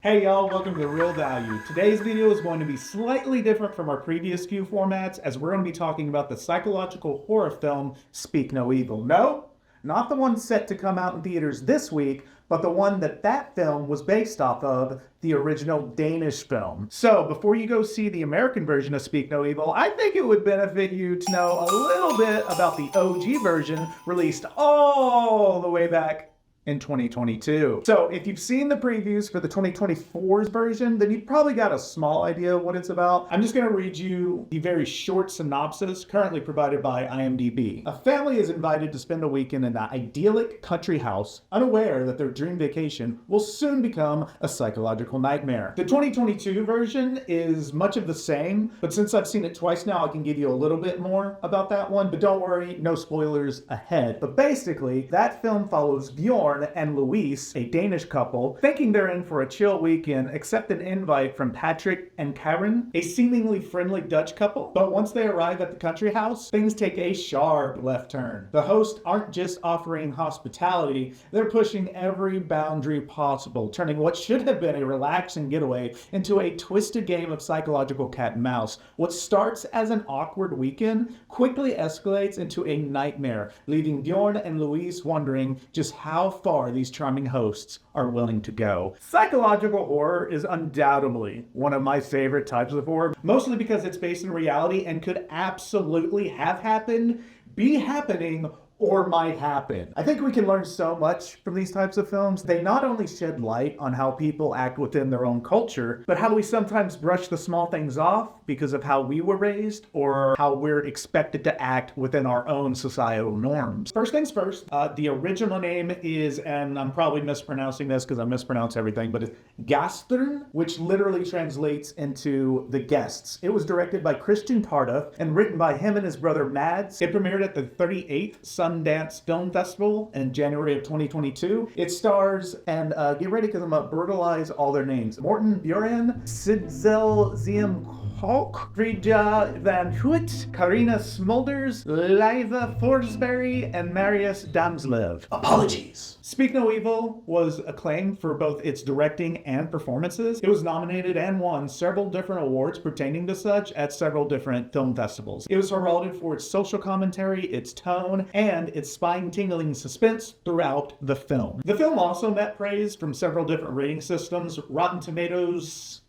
Hey y'all, welcome to Real Value. Today's video is going to be slightly different from our previous few formats as we're going to be talking about the psychological horror film Speak No Evil. No, not the one set to come out in theaters this week, but the one that film was based off of, the original Danish film. So before you go see the American version of Speak No Evil, I think it would benefit you to know a little bit about the OG version released all the way back in 2022. So if you've seen the previews for the 2024's version, then you've probably got a small idea of what it's about. I'm just gonna read you the very short synopsis currently provided by IMDb. A family is invited to spend a weekend in an idyllic country house, unaware that their dream vacation will soon become a psychological nightmare. The 2022 version is much of the same, but since I've seen it twice now, I can give you a little bit more about that one, but don't worry, no spoilers ahead. But basically, that film follows Bjorn and Louise, a Danish couple, thinking they're in for a chill weekend, accept an invite from Patrick and Karen, a seemingly friendly Dutch couple. But once they arrive at the country house, things take a sharp left turn. The hosts aren't just offering hospitality, they're pushing every boundary possible, turning what should have been a relaxing getaway into a twisted game of psychological cat and mouse. What starts as an awkward weekend quickly escalates into a nightmare, leaving Bjorn and Louise wondering just how far these charming hosts are willing to go. Psychological horror is undoubtedly one of my favorite types of horror, mostly because it's based in reality and could absolutely have happened, be happening, or might happen. I think we can learn so much from these types of films. They not only shed light on how people act within their own culture, but how we sometimes brush the small things off because of how we were raised or how we're expected to act within our own societal norms. First things first, the original name is, and I'm probably mispronouncing this because I mispronounce everything, but it's Gastern, which literally translates into the guests. It was directed by Christian Tafdrup and written by him and his brother Mads. It premiered at the 38th Sundance Film Festival in January of 2022. It stars, and get ready because I'm going to brutalize all their names, Morten Bjørn, Sidzel Ziem Hulk, Frida Van Hoot, Karina Smulders, Leiva Forsberg, and Marius Damslev. Apologies. Speak No Evil was acclaimed for both its directing and performances. It was nominated and won several different awards pertaining to such at several different film festivals. It was heralded for its social commentary, its tone, and its spine-tingling suspense throughout the film. The film also met praise from several different rating systems. Rotten Tomatoes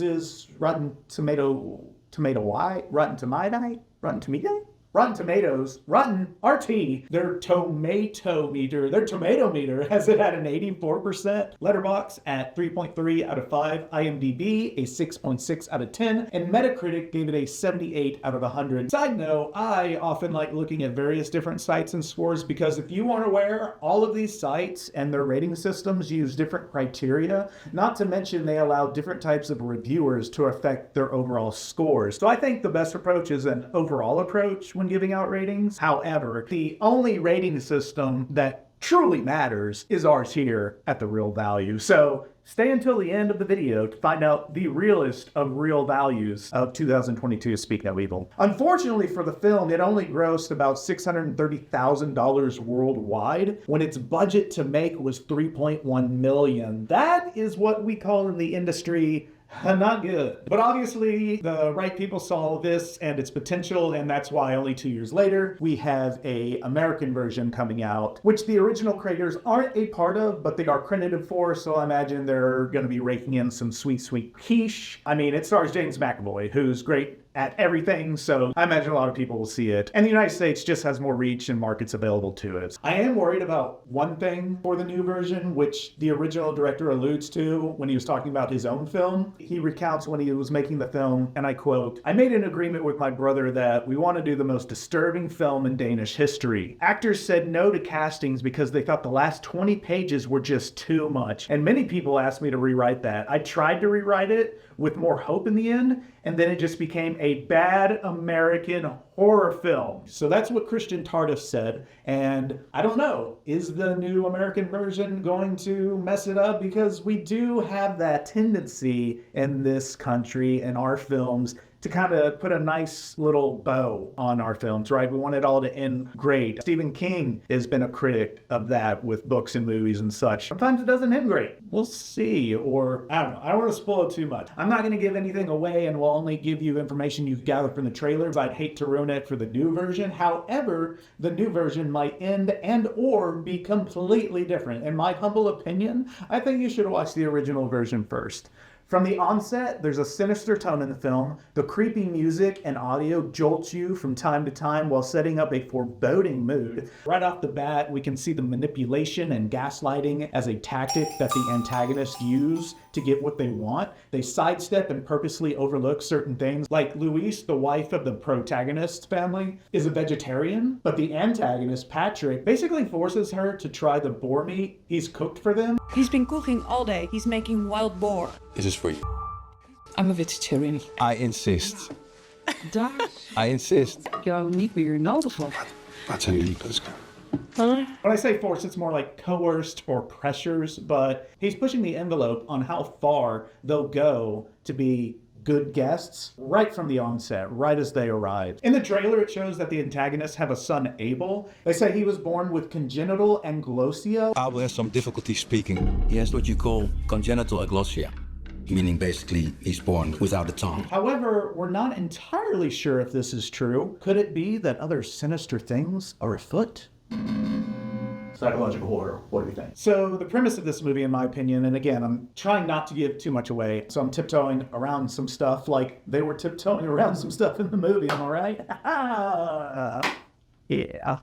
is Rotten Tomato Y, Rotten Tomato, Rotten Tomato, Rotten Tomatoes, Rotten RT, their tomato meter has it at an 84%, Letterboxd at 3.3 out of 5, IMDb a 6.6 out of 10, and Metacritic gave it a 78 out of 100. Side note, I often like looking at various different sites and scores because if you aren't aware, all of these sites and their rating systems use different criteria, not to mention they allow different types of reviewers to affect their overall scores. So I think the best approach is an overall approach when giving out ratings. However, the only rating system that truly matters is ours here at The Real Value. So stay until the end of the video to find out the realest of real values of 2022 Speak No Evil. Unfortunately for the film, it only grossed about $630,000 worldwide when its budget to make was $3.1 million. That is what we call in the industry not good. But obviously, the right people saw this and its potential, and that's why only 2 years later, we have an American version coming out, which the original creators aren't a part of, but they are credited for, so I imagine they're going to be raking in some sweet, sweet quiche. I mean, it stars James McAvoy, who's great at everything, so I imagine a lot of people will see it. And the United States just has more reach and markets available to it. I am worried about one thing for the new version, which the original director alludes to when he was talking about his own film. He recounts when he was making the film, and I quote, "I made an agreement with my brother that we want to do the most disturbing film in Danish history. Actors said no to castings because they thought the last 20 pages were just too much. And many people asked me to rewrite that. I tried to rewrite it with more hope in the end, and then it just became a bad American horror film." So that's what Christian Tafdrup said, and I don't know, is the new American version going to mess it up? Because we do have that tendency in this country, in our films, to kind of put a nice little bow on our films, right? We want it all to end great. Stephen King has been a critic of that with books and movies and such. Sometimes it doesn't end great. We'll see, or I don't know. I don't want to spoil it too much. I'm not going to give anything away and will only give you information you've gathered from the trailers. I'd hate to ruin it for the new version. However, the new version might end and or be completely different. In my humble opinion, I think you should watch the original version first. From the onset, there's a sinister tone in the film. The creepy music and audio jolts you from time to time while setting up a foreboding mood. Right off the bat, we can see the manipulation and gaslighting as a tactic that the antagonists use to get what they want. They sidestep and purposely overlook certain things. Like Louise, the wife of the protagonist's family, is a vegetarian, but the antagonist, Patrick, basically forces her to try the boar meat he's cooked for them. He's been cooking all day. He's making wild boar. This is for you. I'm a vegetarian. I insist. Daar I insist. jou niet meer nodig van. Wat zijn jullie plussen? Huh? When I say force, it's more like coerced or pressures, but he's pushing the envelope on how far they'll go to be good guests right from the onset, right as they arrive. In the trailer, it shows that the antagonists have a son, Abel. They say he was born with congenital anglosia. Abel has some difficulty speaking. He has what you call congenital aglossia, meaning basically he's born without a tongue. However, we're not entirely sure if this is true. Could it be that other sinister things are afoot? Psychological horror. What do you think? So the premise of this movie, in my opinion, and again, I'm trying not to give too much away, so I'm tiptoeing around some stuff like they were tiptoeing around some stuff in the movie, am I right? Yeah.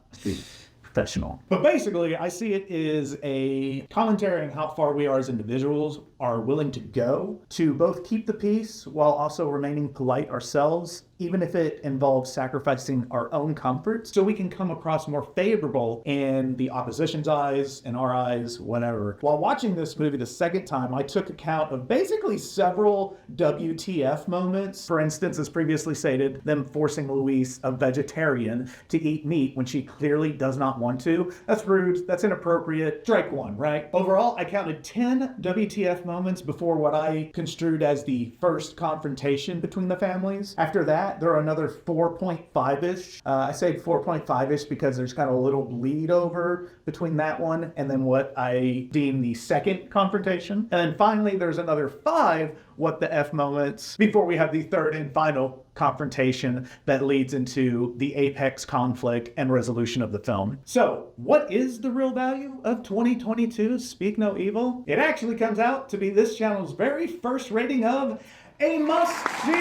Professional. But basically, I see it as a commentary on how far we are as individuals are willing to go to both keep the peace while also remaining polite ourselves, even if it involves sacrificing our own comforts, so we can come across more favorable in the opposition's eyes, in our eyes, whatever. While watching this movie the second time, I took account of basically several WTF moments. For instance, as previously stated, them forcing Louise, a vegetarian, to eat meat when she clearly does not want to. That's rude, that's inappropriate. Strike one, right? Overall, I counted 10 WTF moments before what I construed as the first confrontation between the families. After that, there are another 4.5-ish. I say 4.5-ish because there's kind of a little bleed over between that one and then what I deem the second confrontation. And then finally, there's another 5 what the F moments before we have the third and final confrontation that leads into the apex conflict and resolution of the film. So, what is the real value of 2022 Speak No Evil? It actually comes out to be this channel's very first rating of a must-see!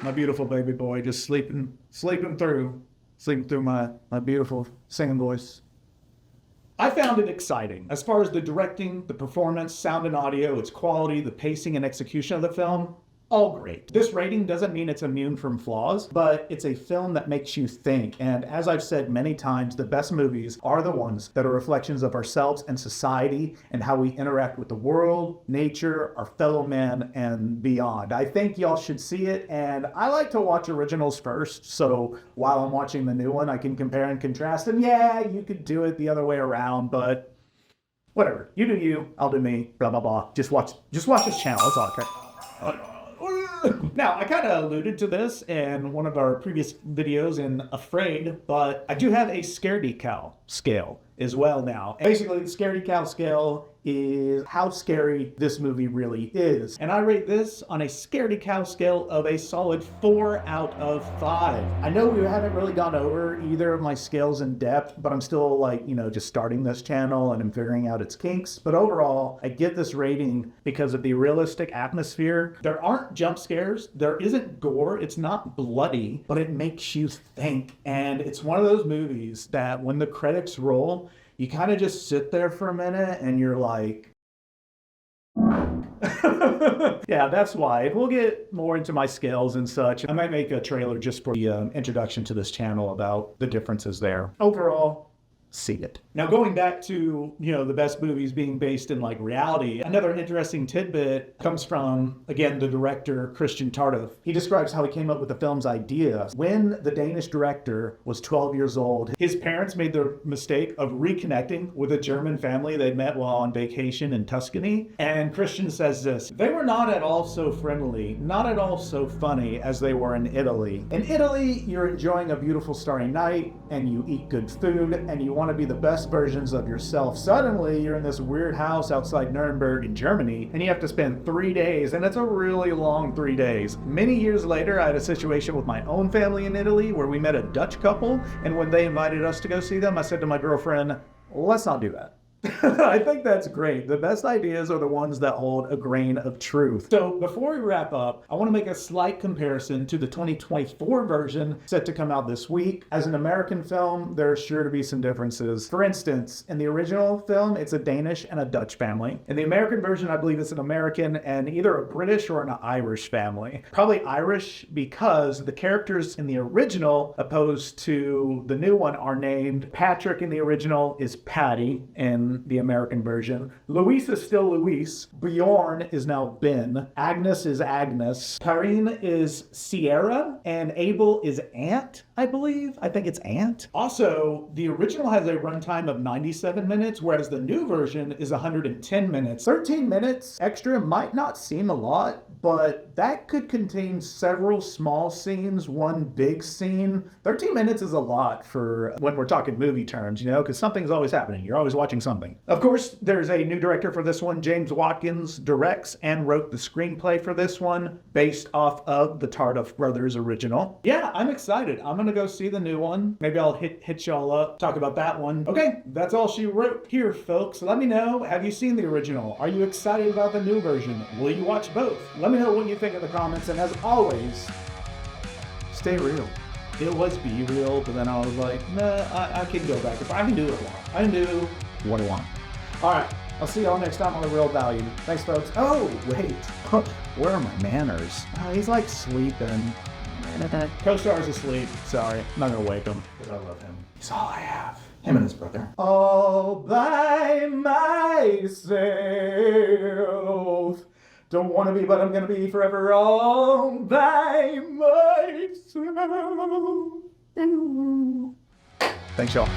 My beautiful baby boy just sleeping through my beautiful singing voice. I found it exciting. As far as the directing, the performance, sound and audio, its quality, the pacing and execution of the film, all great. This rating doesn't mean it's immune from flaws, but it's a film that makes you think. And as I've said many times, the best movies are the ones that are reflections of ourselves and society and how we interact with the world, nature, our fellow men, and beyond. I think y'all should see it, and I like to watch originals first, so while I'm watching the new one, I can compare and contrast. And yeah, you could do it the other way around, but whatever. You do you, I'll do me, blah, blah, blah. Just watch this channel, that's all I care. Now, I kind of alluded to this in one of our previous videos in Afraid, but I do have a Scaredy Cal Scale as well now. Basically, the Scaredy Cal Scale is how scary this movie really is. And I rate this on a Scaredy Cal scale of a solid 4 out of 5. I know we haven't really gone over either of my scales in depth, but I'm still like, just starting this channel and I'm figuring out its kinks. But overall, I give this rating because of the realistic atmosphere. There aren't jump scares. There isn't gore. It's not bloody, but it makes you think. And it's one of those movies that when the credits roll, you kind of just sit there for a minute and you're like, yeah, that's why. We'll get more into my scales and such. I might make a trailer just for the introduction to this channel about the differences there. Overall, see it. Now, going back to, the best movies being based in like reality, another interesting tidbit comes from, again, the director, Christian Tafdrup. He describes how he came up with the film's idea. When the Danish director was 12 years old, his parents made the mistake of reconnecting with a German family they'd met while on vacation in Tuscany. And Christian says this: they were not at all so friendly, not at all so funny as they were in Italy. In Italy, you're enjoying a beautiful starry night, and you eat good food, and you want to be the best versions of yourself. Suddenly, you're in this weird house outside Nuremberg in Germany, and you have to spend 3 days, and it's a really long 3 days. Many years later, I had a situation with my own family in Italy where we met a Dutch couple, and when they invited us to go see them, I said to my girlfriend, let's not do that. I think that's great. The best ideas are the ones that hold a grain of truth. So before we wrap up, I want to make a slight comparison to the 2024 version set to come out this week. As an American film, there are sure to be some differences. For instance, in the original film, it's a Danish and a Dutch family. In the American version, I believe it's an American and either a British or an Irish family. Probably Irish because the characters in the original, opposed to the new one, are named Patrick in the original is Patty, and the American version. Luis is still Luis. Bjorn is now Ben. Agnes is Agnes. Karine is Sierra. And Abel is Ant, I believe. I think it's Ant. Also, the original has a runtime of 97 minutes, whereas the new version is 110 minutes. 13 minutes extra might not seem a lot, but that could contain several small scenes, one big scene. 13 minutes is a lot for when we're talking movie terms, because something's always happening. You're always watching something. Of course, there's a new director for this one. James Watkins directs and wrote the screenplay for this one based off of the Tafdrup brothers original. Yeah, I'm excited. I'm gonna go see the new one. Maybe I'll hit y'all up, talk about that one. Okay, that's all she wrote here, folks. Let me know, have you seen the original? Are you excited about the new version? Will you watch both? Let me know what you think in the comments, and as always, stay real. It was Be Real, but then I was like, nah, I can go back. I can do what I want. I can do what I want. All right, I'll see y'all next time on The Real Value. Thanks, folks. Oh, wait. Where are my manners? Oh, he's like sleeping. Co-star's asleep. Sorry, I'm not gonna wake him, because I love him. He's all I have. Him and his brother. All by myself. Don't want to be, but I'm gonna be forever all by myself. Thanks, y'all.